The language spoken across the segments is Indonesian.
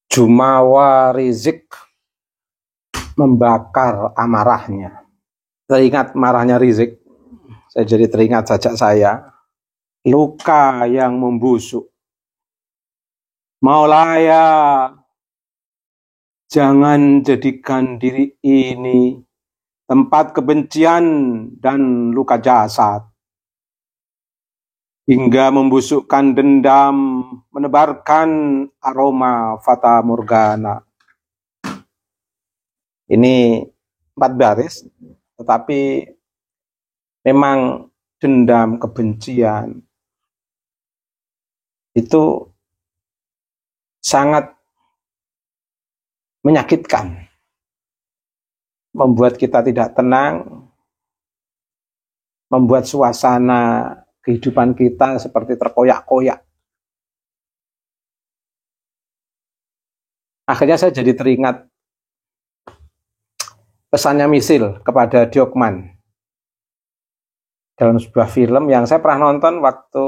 Jumawa Rizik membakar amarahnya. Teringat marahnya Rizik, saya jadi teringat sajak saya, luka yang membusuk. Maulaya, jangan jadikan diri ini tempat kebencian dan luka jasad, hingga membusukkan dendam, menebarkan aroma fata morgana. Ini 4 baris, tetapi memang dendam, kebencian itu sangat menyakitkan, membuat kita tidak tenang, membuat suasana kehidupan kita seperti terkoyak-koyak. Akhirnya saya jadi teringat pesannya Misil kepada Diokman dalam sebuah film yang saya pernah nonton waktu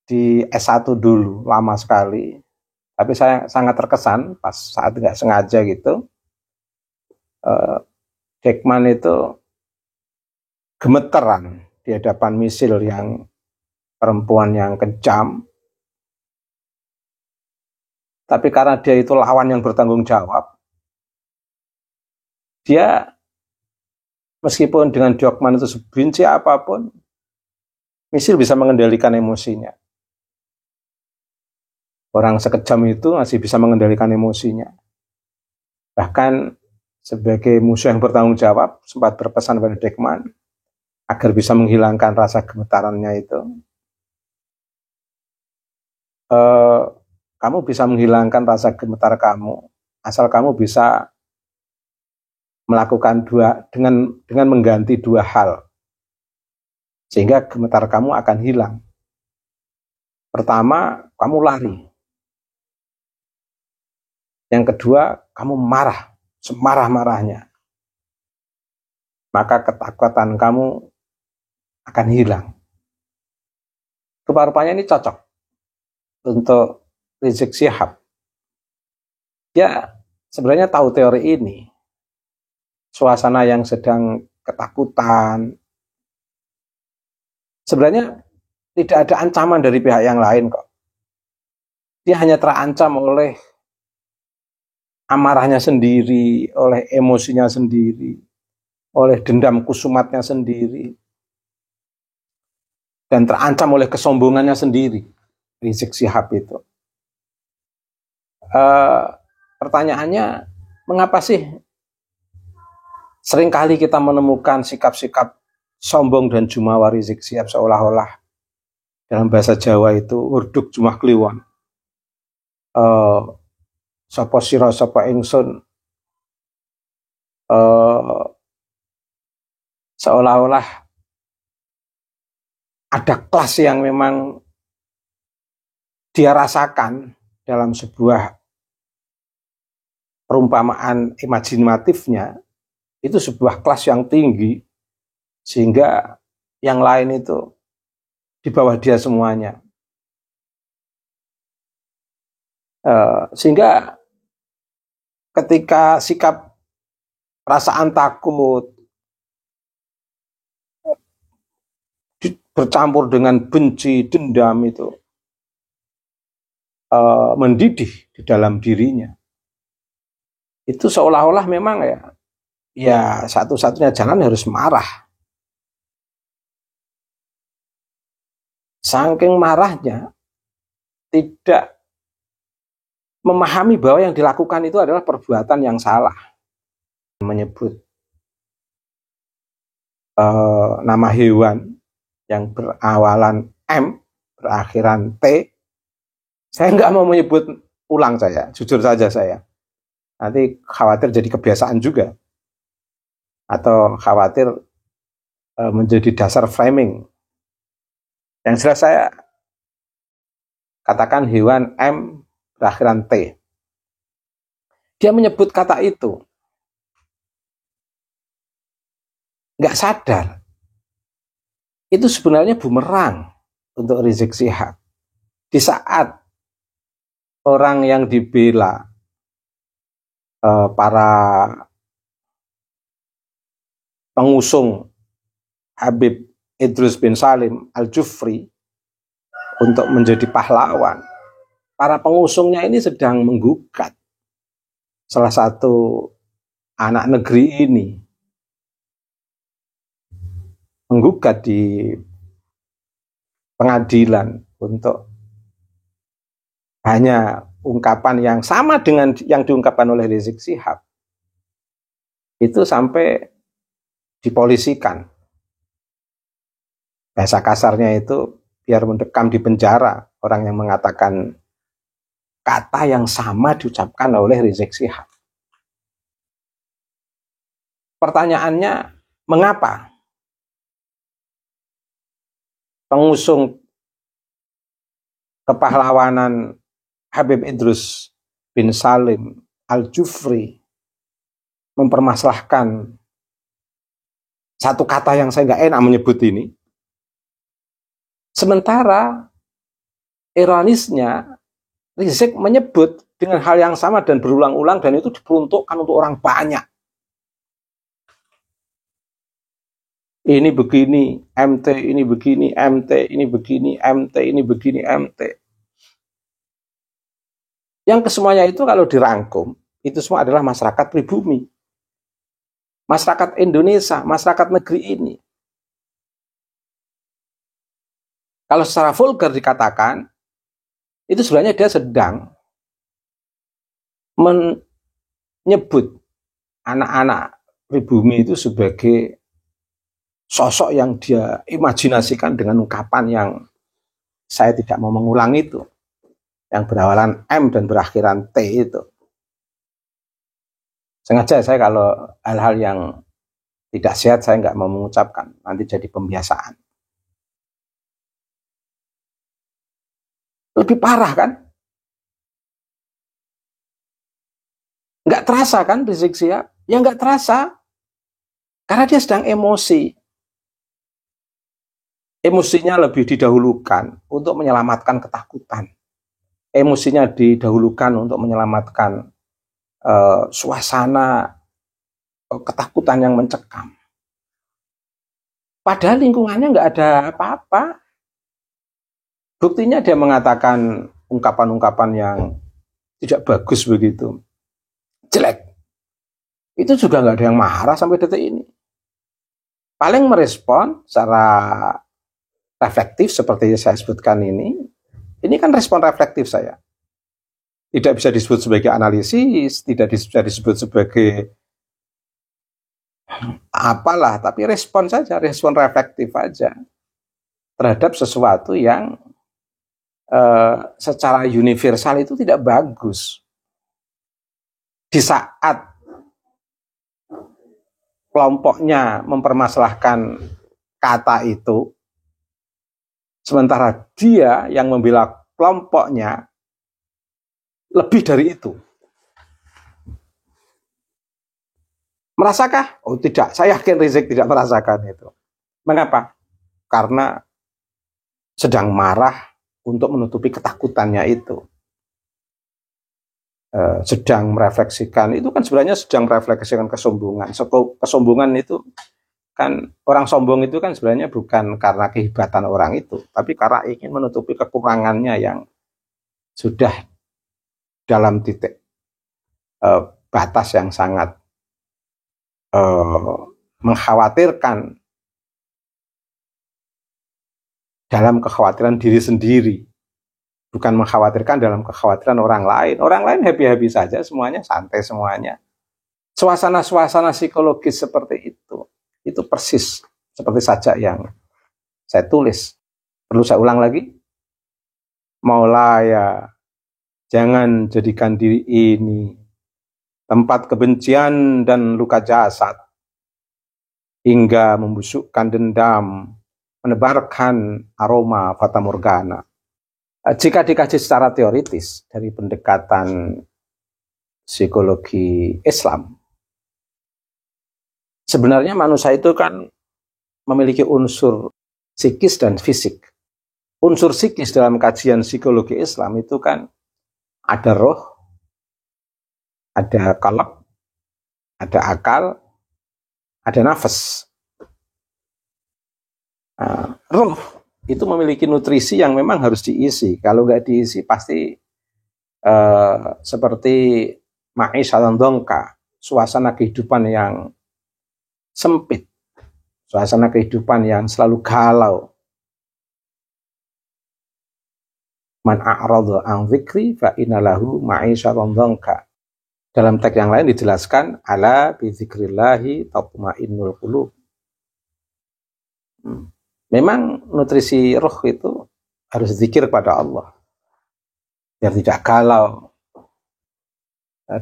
di S1 dulu, lama sekali. Tapi saya sangat terkesan pas saat nggak sengaja gitu. Diokman itu gemeteran di hadapan Misil yang perempuan yang kejam. Tapi karena dia itu lawan yang bertanggung jawab, dia meskipun dengan Diokman itu sebenci apapun, Misil bisa mengendalikan emosinya. Orang sekejam itu masih bisa mengendalikan emosinya. Bahkan sebagai musuh yang bertanggung jawab, sempat berpesan pada Diokman agar bisa menghilangkan rasa gemetarannya itu. Kamu bisa menghilangkan rasa gemetar kamu, asal kamu bisa melakukan dengan mengganti 2 hal, sehingga gemetar kamu akan hilang. Pertama, kamu lari. Yang kedua, kamu marah, semarah-marahnya. Maka ketakutan kamu akan hilang. Rupa-rupanya ini cocok untuk Rizik Syihab. Dia sebenarnya tahu teori ini. Suasana yang sedang ketakutan. Sebenarnya tidak ada ancaman dari pihak yang lain kok. Dia hanya terancam oleh amarahnya sendiri, oleh emosinya sendiri, oleh dendam kusumatnya sendiri, dan terancam oleh kesombongannya sendiri. Rizik Syihab itu. Pertanyaannya, mengapa sih seringkali kita menemukan sikap-sikap sombong dan jumawa Rizik Syihab seolah-olah dalam bahasa Jawa itu urduk jumah kliwon. Sapa sira sapa ingsun, seolah-olah ada kelas yang memang dia rasakan dalam sebuah perumpamaan imajinatifnya, itu sebuah kelas yang tinggi, sehingga yang lain itu di bawah dia semuanya. Sehingga ketika sikap perasaan takut bercampur dengan benci, dendam itu mendidih di dalam dirinya, itu seolah-olah memang ya satu-satunya jalan harus marah. Saking marahnya tidak memahami bahwa yang dilakukan itu adalah perbuatan yang salah. Menyebut nama hewan yang berawalan M, berakhiran T, saya nggak mau menyebut ulang, saya jujur saja saya. Nanti khawatir jadi kebiasaan juga, atau khawatir menjadi dasar framing. Yang jelas saya katakan hewan M berakhiran T. Dia menyebut kata itu nggak sadar. Itu sebenarnya bumerang untuk Rizik Syihab. Di saat orang yang dibela para pengusung Habib Idrus bin Salim Al-Jufri untuk menjadi pahlawan. Para pengusungnya ini sedang menggugat salah satu anak negeri ini, menggugat di pengadilan untuk hanya ungkapan yang sama dengan yang diungkapkan oleh Rizik Syihab. Itu sampai dipolisikan. Bahasa kasarnya itu biar mendekam di penjara orang yang mengatakan kata yang sama diucapkan oleh Rizik Syihab. Pertanyaannya, mengapa pengusung kepahlawanan Habib Idrus bin Salim Al-Jufri mempermasalahkan satu kata yang saya nggak enak menyebut ini, sementara ironisnya Rizik menyebut dengan hal yang sama dan berulang-ulang, dan itu diperuntukkan untuk orang banyak. Ini begini, MT, ini begini, MT, ini begini, MT, ini begini, MT. Yang kesemuanya itu kalau dirangkum, itu semua adalah masyarakat pribumi. Masyarakat Indonesia, masyarakat negeri ini. Kalau secara vulgar dikatakan, itu sebenarnya dia sedang menyebut anak-anak pribumi itu sebagai sosok yang dia imajinasikan dengan ungkapan yang saya tidak mau mengulang itu, yang berawalan M dan berakhiran T itu. Sengaja saya kalau hal-hal yang tidak sehat saya nggak mau mengucapkan, nanti jadi pembiasaan. Lebih parah kan? Nggak terasa kan Rizik Syihab? Ya nggak terasa, karena dia sedang emosi. Emosinya lebih didahulukan untuk menyelamatkan ketakutan. Emosinya didahulukan untuk menyelamatkan suasana ketakutan yang mencekam. Padahal lingkungannya nggak ada apa-apa. Buktinya dia mengatakan ungkapan-ungkapan yang tidak bagus begitu, jelek. Itu juga nggak ada yang marah sampai detik ini. Paling merespon secara reflektif seperti saya sebutkan ini kan respon reflektif saya. Tidak bisa disebut sebagai analisis, tidak bisa disebut sebagai apalah, tapi respon saja, respon reflektif saja terhadap sesuatu yang secara universal itu tidak bagus. Di saat kelompoknya mempermasalahkan kata itu, sementara dia yang membela kelompoknya lebih dari itu. Merasakah? Oh tidak, saya yakin Rizik tidak merasakan itu. Mengapa? Karena sedang marah untuk menutupi ketakutannya itu. Sedang merefleksikan, itu kan sebenarnya sedang merefleksikan kesombongan. Kesombongan itu kan, orang sombong itu kan sebenarnya bukan karena kehebatan orang itu, tapi karena ingin menutupi kekurangannya yang sudah dalam titik batas yang sangat mengkhawatirkan, dalam kekhawatiran diri sendiri, bukan mengkhawatirkan dalam kekhawatiran orang lain. Orang lain happy-happy saja, semuanya santai semuanya. Suasana-suasana psikologis seperti itu persis seperti saja yang saya tulis. Perlu saya ulang lagi? Maulaya, jangan jadikan diri ini tempat kebencian dan luka jasad, hingga membusukkan dendam, menebarkan aroma fata morgana. Jika dikaji secara teoritis dari pendekatan psikologi Islam, sebenarnya manusia itu kan memiliki unsur psikis dan fisik. Unsur psikis dalam kajian psikologi Islam itu kan Ada roh, ada qalb, ada akal, ada nafas. Nah, roh itu memiliki nutrisi yang memang harus diisi. Kalau nggak diisi pasti seperti ma'isyatan dongka, suasana kehidupan yang sempit, suasana kehidupan yang selalu galau. Man a'rada an dzikri fa innalahu ma'isyatan dongka. Dalam teks yang lain dijelaskan ala bi dzikrillahi tatma'innul qulub. Memang nutrisi roh itu harus zikir pada Allah biar tidak galau.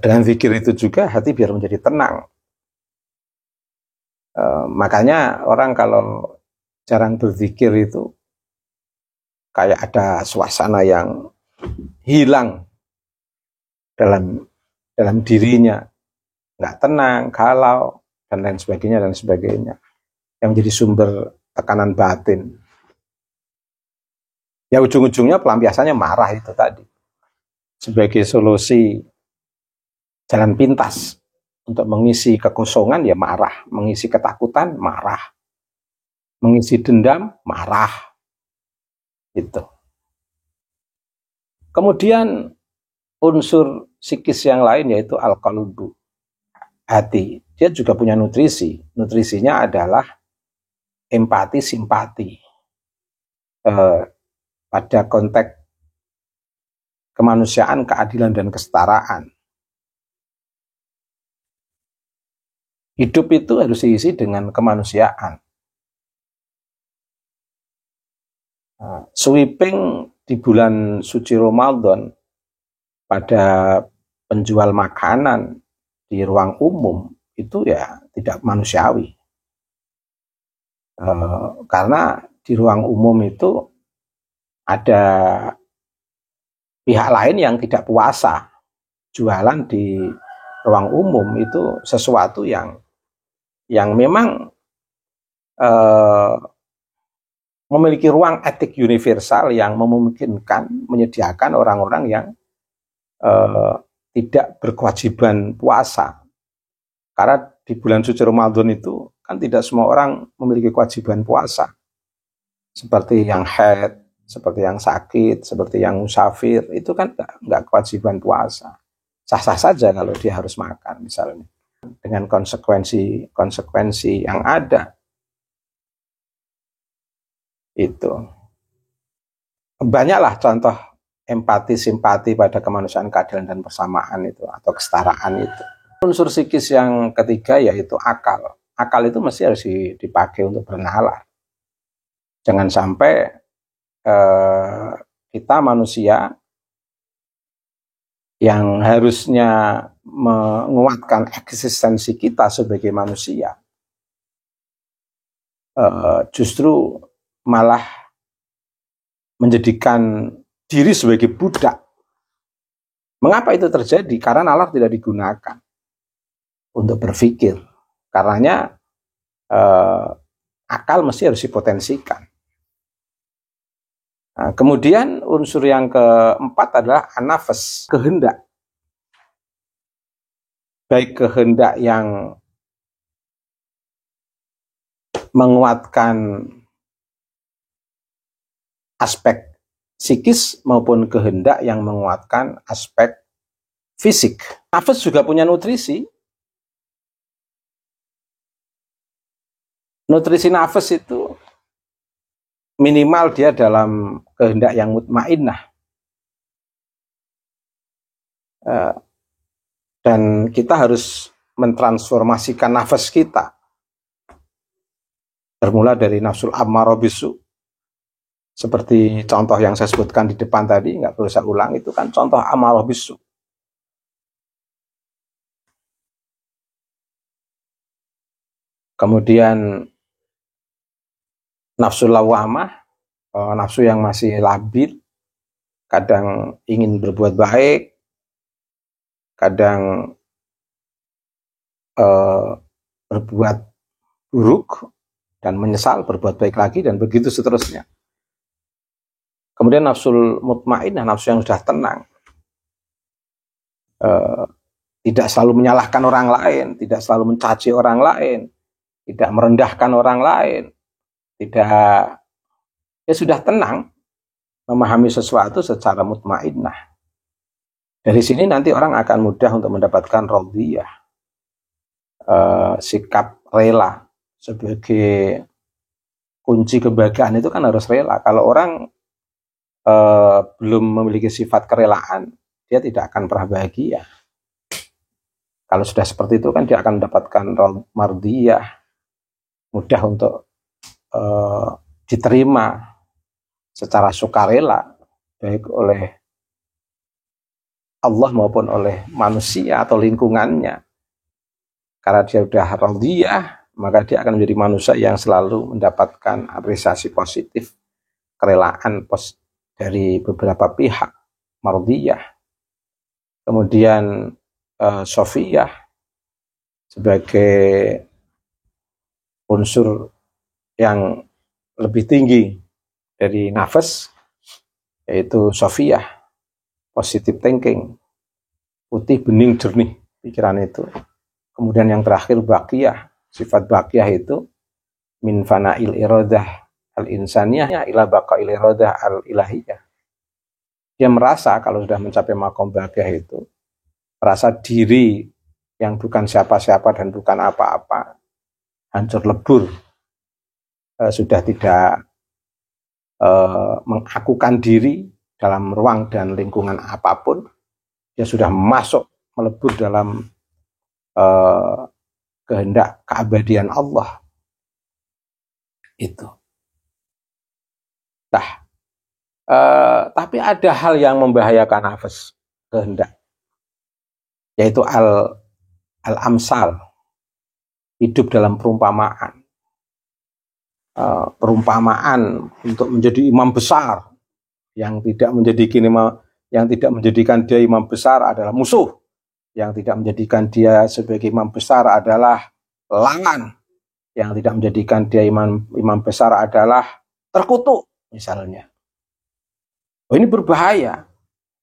Dengan zikir itu juga hati biar menjadi tenang. Makanya orang kalau jarang berzikir itu kayak ada suasana yang hilang dalam dirinya, nggak tenang, galau, dan lain sebagainya, yang menjadi sumber tekanan batin. Ya ujung-ujungnya pelampiasannya marah itu tadi. Sebagai solusi jalan pintas untuk mengisi kekosongan ya marah, mengisi ketakutan marah, mengisi dendam marah. Itu. Kemudian unsur psikis yang lain yaitu al-qalbu, hati. Dia juga punya nutrisi. Nutrisinya adalah empati, simpati. Pada konteks kemanusiaan, keadilan, dan kesetaraan. Hidup itu harus diisi dengan kemanusiaan. Sweeping di bulan suci Ramadan pada penjual makanan di ruang umum itu ya tidak manusiawi. Karena di ruang umum itu ada pihak lain yang tidak puasa. Jualan di ruang umum itu sesuatu yang memang memiliki ruang etik universal yang memungkinkan menyediakan orang-orang yang tidak berkewajiban puasa. Karena di bulan suci Ramadan itu kan tidak semua orang memiliki kewajiban puasa. Seperti yang haid, seperti yang sakit, seperti yang musafir, itu kan nggak kewajiban puasa. Sah-sah saja kalau dia harus makan misalnya. Dengan konsekuensi yang ada. Itu. Banyaklah contoh empati, simpati pada kemanusiaan, keadilan, dan persamaan itu, atau kesetaraan itu. Unsur psikis yang ketiga yaitu akal. Akal itu mesti harus dipakai untuk bernalar. Jangan sampai kita manusia yang harusnya menguatkan eksistensi kita sebagai manusia, justru malah menjadikan diri sebagai budak. Mengapa itu terjadi? Karena nalar tidak digunakan untuk berpikir. Karenanya akal mesti harus dipotensikan. Nah, kemudian unsur yang keempat adalah an-nafas, kehendak. Baik kehendak yang menguatkan aspek psikis maupun kehendak yang menguatkan aspek fisik. Nafas juga punya nutrisi. Nutrisi nafas itu minimal dia dalam kehendak yang mutmainnah. Dan kita harus mentransformasikan nafas kita. Bermula dari nafsul ammarah bisu. Seperti contoh yang saya sebutkan di depan tadi, nggak perlu saya ulang, itu kan contoh ammarah bisu. Kemudian nafsu lawamah, nafsu yang masih labil, kadang ingin berbuat baik, kadang berbuat buruk, dan menyesal, berbuat baik lagi, dan begitu seterusnya. Kemudian nafsul mutmainnah, nafsu yang sudah tenang. eh, tidak selalu menyalahkan orang lain, tidak selalu mencaci orang lain, tidak merendahkan orang lain, tidak, ya sudah tenang memahami sesuatu secara mutmainnah. Dari sini nanti orang akan mudah untuk mendapatkan radhiyah, sikap rela. Sebagai kunci kebahagiaan itu kan harus rela. Kalau orang belum memiliki sifat kerelaan, dia tidak akan pernah bahagia. Kalau sudah seperti itu kan dia akan mendapatkan mardiyah, mudah untuk diterima secara sukarela, baik oleh Allah maupun oleh manusia atau lingkungannya. Karena dia sudah radhiyah, maka dia akan menjadi manusia yang selalu mendapatkan apresiasi positif, kerelaan dari beberapa pihak, mardiyah. Kemudian sofiyah sebagai unsur yang lebih tinggi dari nafas, yaitu sofiyah, positive thinking, putih, bening, jernih pikiran itu. Kemudian yang terakhir baqiyah, sifat baqiyah itu min fana'il iradah al-insaniyah ila baqa'il iradah al-ilahiyah. Dia merasa kalau sudah mencapai makom baqiyah itu, merasa diri yang bukan siapa-siapa dan bukan apa-apa, hancur lebur, sudah tidak mengakukan diri dalam ruang dan lingkungan apapun, dia sudah masuk melebur dalam kehendak keabadian Allah itu. Nah, tapi ada hal yang membahayakan nafas kehendak, yaitu al-amsal, hidup dalam perumpamaan. Perumpamaan untuk menjadi imam besar yang tidak menjadikan dia imam besar adalah musuh, yang tidak menjadikan dia sebagai imam besar adalah lawan, yang tidak menjadikan dia imam besar adalah terkutuk misalnya. Ini berbahaya.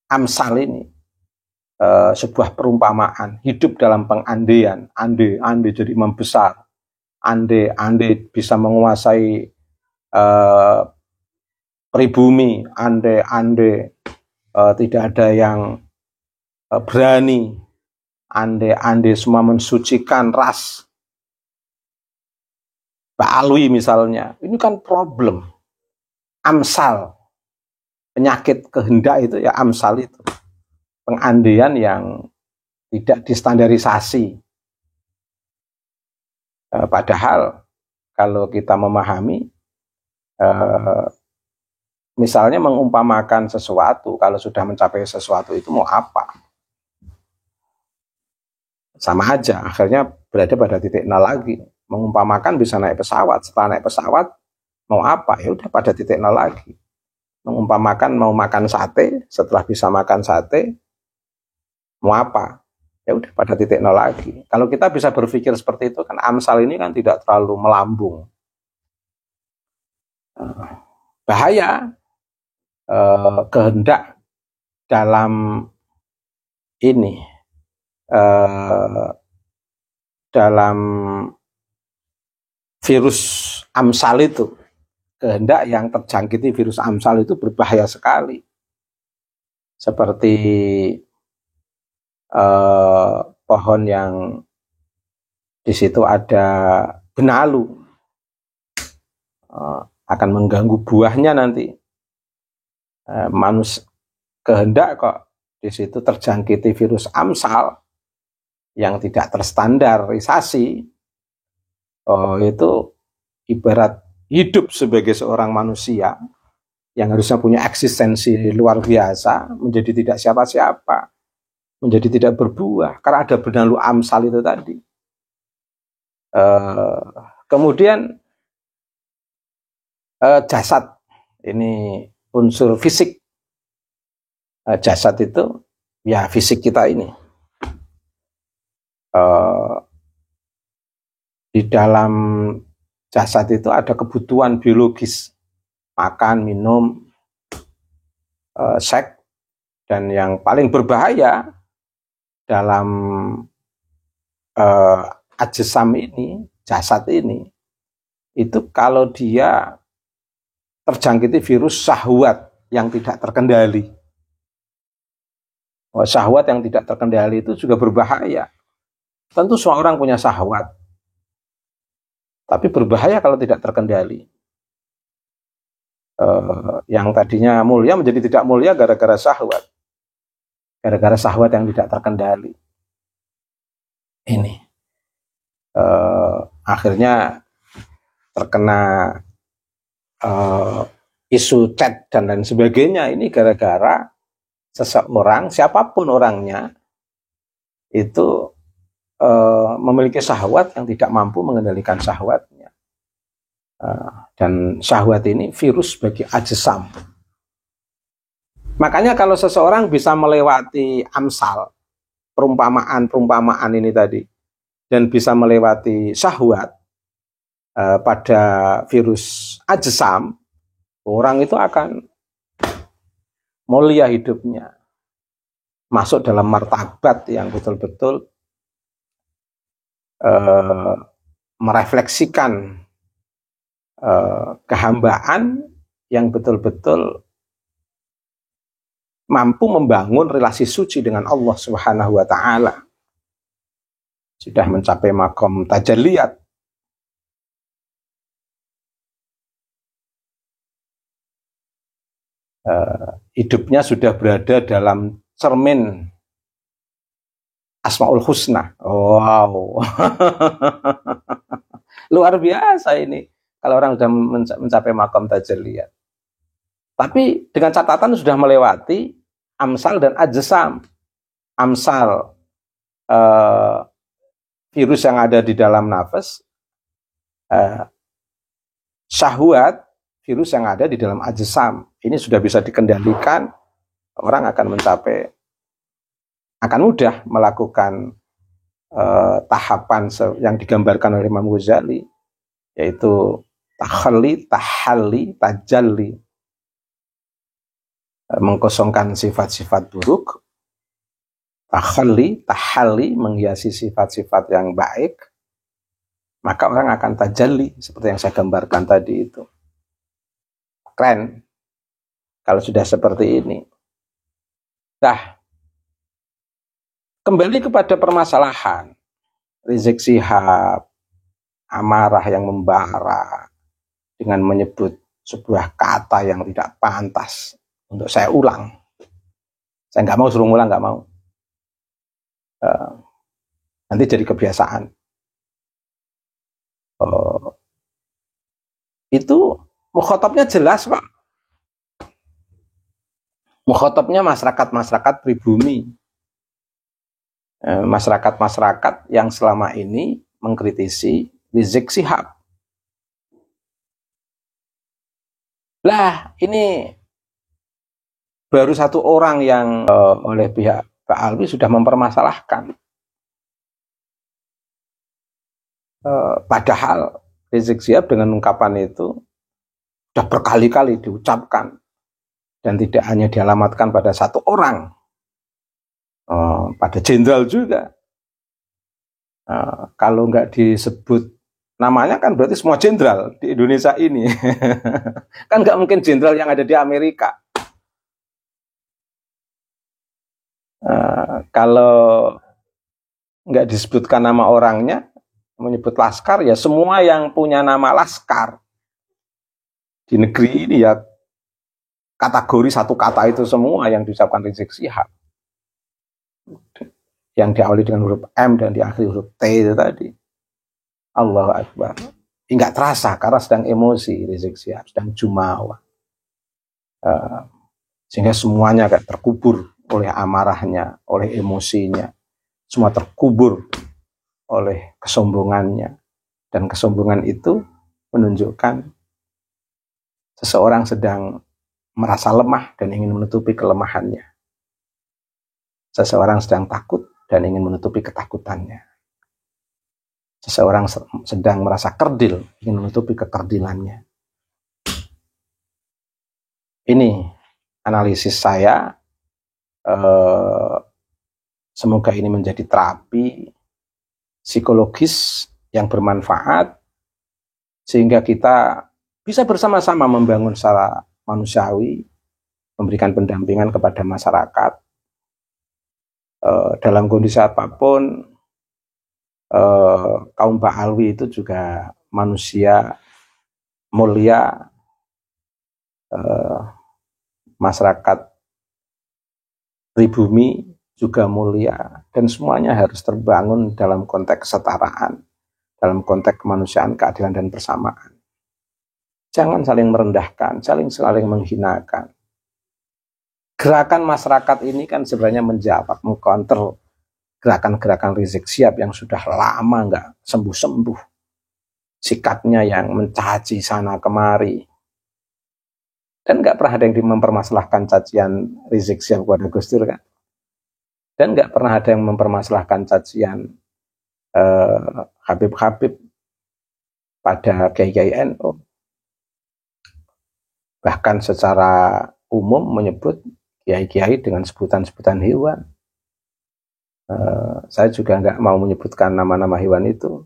Amsal ini sebuah perumpamaan, hidup dalam pengandaian, andai jadi imam besar, andai bisa menguasai pribumi, andai tidak ada yang berani, andai semua mensucikan ras Ba'alwi misalnya. Ini kan problem. Amsal, penyakit kehendak itu ya amsal itu. Pengandaian yang tidak distandarisasi. Padahal kalau kita memahami, misalnya mengumpamakan sesuatu, kalau sudah mencapai sesuatu itu mau apa? Sama aja, akhirnya berada pada titik nol lagi. Mengumpamakan bisa naik pesawat, setelah naik pesawat mau apa? Ya udah pada titik nol lagi. Mengumpamakan mau makan sate, setelah bisa makan sate mau apa? Ya udah pada titik nol lagi. Kalau kita bisa berpikir seperti itu kan amsal ini kan tidak terlalu melambung. Bahaya kehendak dalam ini, dalam virus amsal itu, kehendak yang terjangkiti virus amsal itu berbahaya sekali. Seperti pohon yang di situ ada benalu, akan mengganggu buahnya nanti. Kehendak kok di situ terjangkiti virus amsal yang tidak terstandarisasi, itu ibarat hidup sebagai seorang manusia yang harusnya punya eksistensi luar biasa menjadi tidak siapa-siapa, menjadi tidak berbuah karena ada benalu amsal itu tadi. Kemudian jasad, ini unsur fisik. Jasad itu ya fisik kita ini. Di dalam jasad itu ada kebutuhan biologis, makan, minum, seks, dan yang paling berbahaya dalam ajsam ini, jasad ini, itu kalau dia terjangkiti virus syahwat yang tidak terkendali. Syahwat yang tidak terkendali itu juga berbahaya. Tentu semua orang punya syahwat, tapi berbahaya kalau tidak terkendali. Yang tadinya mulia menjadi tidak mulia gara-gara syahwat. Gara-gara syahwat yang tidak terkendali. Ini. Akhirnya terkena isu chat dan lain sebagainya. Ini gara-gara seseorang, siapapun orangnya, itu memiliki syahwat yang tidak mampu mengendalikan syahwatnya. Dan syahwat ini virus bagi ajsam. Makanya kalau seseorang bisa melewati amsal, perumpamaan ini tadi, dan bisa melewati syahwat pada virus ajsam, orang itu akan mulia hidupnya, masuk dalam martabat yang betul-betul merefleksikan kehambaan yang betul-betul mampu membangun relasi suci dengan Allah Subhanahu wa Ta'ala. Sudah mencapai makom tajalliyat. Hidupnya sudah berada dalam cermin Asmaul Husna. Wow. Luar biasa ini kalau orang sudah mencapai makom tajalliyat. Tapi dengan catatan sudah melewati amsal dan ajsam. Amsal virus yang ada di dalam nafas, syahwat virus yang ada di dalam ajsam. Ini sudah bisa dikendalikan, orang akan mudah melakukan tahapan yang digambarkan oleh Imam Ghazali, yaitu takhalli, tahalli, tajalli. Mengkosongkan sifat-sifat buruk, takhalli, tahalli, menghiasi sifat-sifat yang baik, maka orang akan tajalli, seperti yang saya gambarkan tadi itu. Keren, kalau sudah seperti ini. Nah, kembali kepada permasalahan Rizik Syihab, amarah yang membara dengan menyebut sebuah kata yang tidak pantas untuk saya ulang. Saya nggak mau suruh ulang, nggak mau. Nanti jadi kebiasaan. Itu mukhatabnya jelas, Pak. Mukhatabnya masyarakat-masyarakat pribumi. Masyarakat-masyarakat yang selama ini mengkritisi Rizik Syihab. Lah, ini baru satu orang yang oleh pihak Pak Alwi sudah mempermasalahkan. Padahal Rizik Syihab dengan ungkapan itu sudah berkali-kali diucapkan dan tidak hanya dialamatkan pada satu orang, pada jenderal juga. Kalau nggak disebut namanya kan berarti semua jenderal di Indonesia ini. Kan nggak mungkin jenderal yang ada di Amerika. Kalau nggak disebutkan nama orangnya, menyebut laskar, ya semua yang punya nama laskar di negeri ini ya kategori satu kata itu semua yang diucapkan Rizik Syihab, yang diawali dengan huruf M dan diakhiri huruf T itu tadi. Allahu Akbar. Nggak terasa karena sedang emosi Rizik Syihab, sedang jumawa, sehingga semuanya kayak terkubur oleh amarahnya, oleh emosinya, semua terkubur oleh kesombongannya, dan kesombongan itu menunjukkan seseorang sedang merasa lemah dan ingin menutupi kelemahannya. Seseorang sedang takut dan ingin menutupi ketakutannya. Seseorang sedang merasa kerdil, ingin menutupi kekerdilannya. Ini analisis saya Semoga ini menjadi terapi psikologis yang bermanfaat sehingga kita bisa bersama-sama membangun secara manusiawi, memberikan pendampingan kepada masyarakat dalam kondisi apapun. Kaum Ba'alwi itu juga manusia mulia, masyarakat pribumi juga mulia, dan semuanya harus terbangun dalam konteks kesetaraan, dalam konteks kemanusiaan, keadilan, dan persamaan. Jangan saling merendahkan, saling menghinakan. Gerakan masyarakat ini kan sebenarnya menjawab, mengcounter gerakan-gerakan Rizik Syihab yang sudah lama nggak sembuh-sembuh. Sikapnya yang mencaci sana kemari. Dan nggak pernah ada yang mempermasalahkan cacian Rizik Syihab kepada Gus Dur kan. Dan nggak pernah ada yang mempermasalahkan cacian Habib-Habib pada Kiai NU. Bahkan secara umum menyebut kiai-kiai dengan sebutan-sebutan hewan. Saya juga nggak mau menyebutkan nama-nama hewan itu.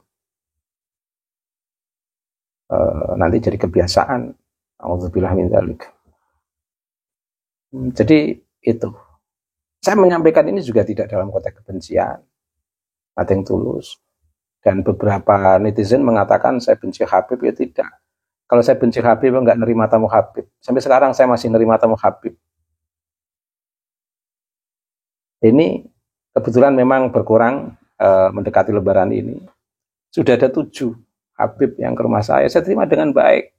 Nanti jadi kebiasaan. A'udzubillah min dzalik. Jadi itu. Saya menyampaikan ini juga tidak dalam konteks kebencian. Ada yang tulus. Dan beberapa netizen mengatakan saya benci Habib, ya tidak. Kalau saya benci Habib, nggak nerima tamu Habib. Sampai sekarang saya masih nerima tamu Habib. Ini kebetulan memang berkurang mendekati Lebaran ini. Sudah ada 7 Habib yang ke rumah saya terima dengan baik.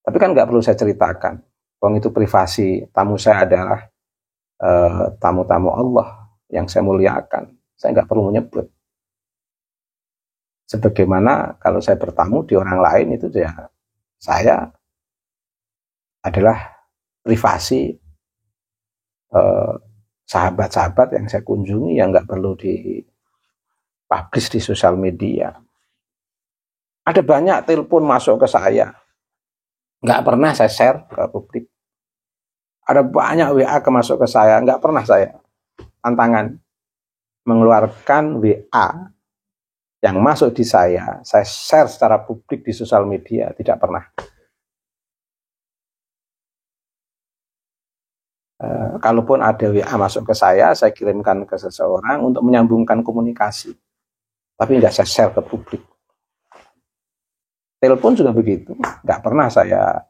Tapi kan nggak perlu saya ceritakan. Wong itu privasi. Tamu saya adalah tamu-tamu Allah yang saya muliakan. Saya nggak perlu menyebut. Sebagaimana kalau saya bertamu di orang lain itu ya saya adalah privasi sahabat-sahabat yang saya kunjungi yang nggak perlu dipublish di sosial media. Ada banyak telepon masuk ke saya, nggak pernah saya share ke publik. Ada banyak WA masuk ke saya, nggak pernah saya tantangan mengeluarkan WA yang masuk di saya share secara publik di sosial media, tidak pernah. Kalaupun ada WA masuk ke saya kirimkan ke seseorang untuk menyambungkan komunikasi. Tapi nggak saya share ke publik. Telepon juga begitu, nggak pernah saya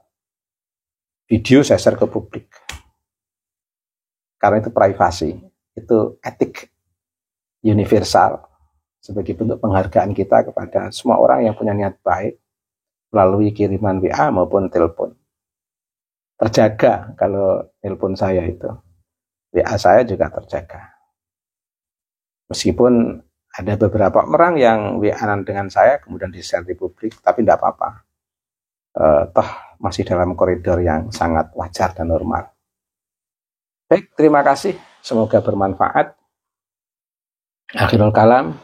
video saya share ke publik. Karena itu privasi, itu etik universal. Sebagai bentuk penghargaan kita kepada semua orang yang punya niat baik melalui kiriman WA maupun telepon. Terjaga kalau telepon saya itu. WA saya juga terjaga. Meskipun ada beberapa orang yang WA-an dengan saya kemudian di-share di publik, tapi tidak apa-apa. Toh masih dalam koridor yang sangat wajar dan normal. Baik, terima kasih. Semoga bermanfaat. Akhirul kalam.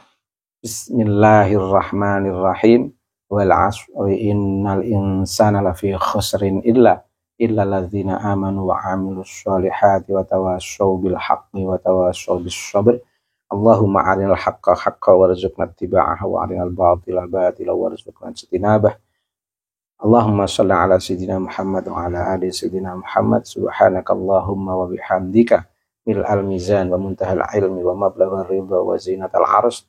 Bismillahirrahmanirrahim. Wal 'ashri innal insana lafi khusrin illa alladzina amanu wa 'amilus shalihati wa tawassaw bil haqqi wa tawassaw bis sabr. Allahumma arinal haqqa haqqa warzuqna ittiba'ahu wa arinal batila batila warzuqna ijtinabah. Allahumma shalli ala sayyidina Muhammad wa ala ali sayyidina Muhammad. Subhanakallahumma wa bihamdika mil'al mizan wa muntahal ilmi wa mablaghar ridha wa zinatal 'arsy.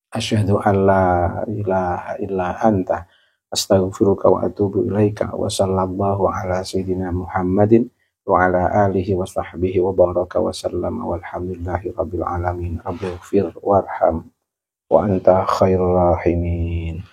Asyhadu an la ilaha illa anta astaghfiruka wa atubu ilaika wa sallallahu ala sayyidina Muhammadin wa ala alihi wa sahbihi wa baraka wa sallama walhamdulillahi rabbil alamin. Rabbighfir warham wa anta khairur rahimin.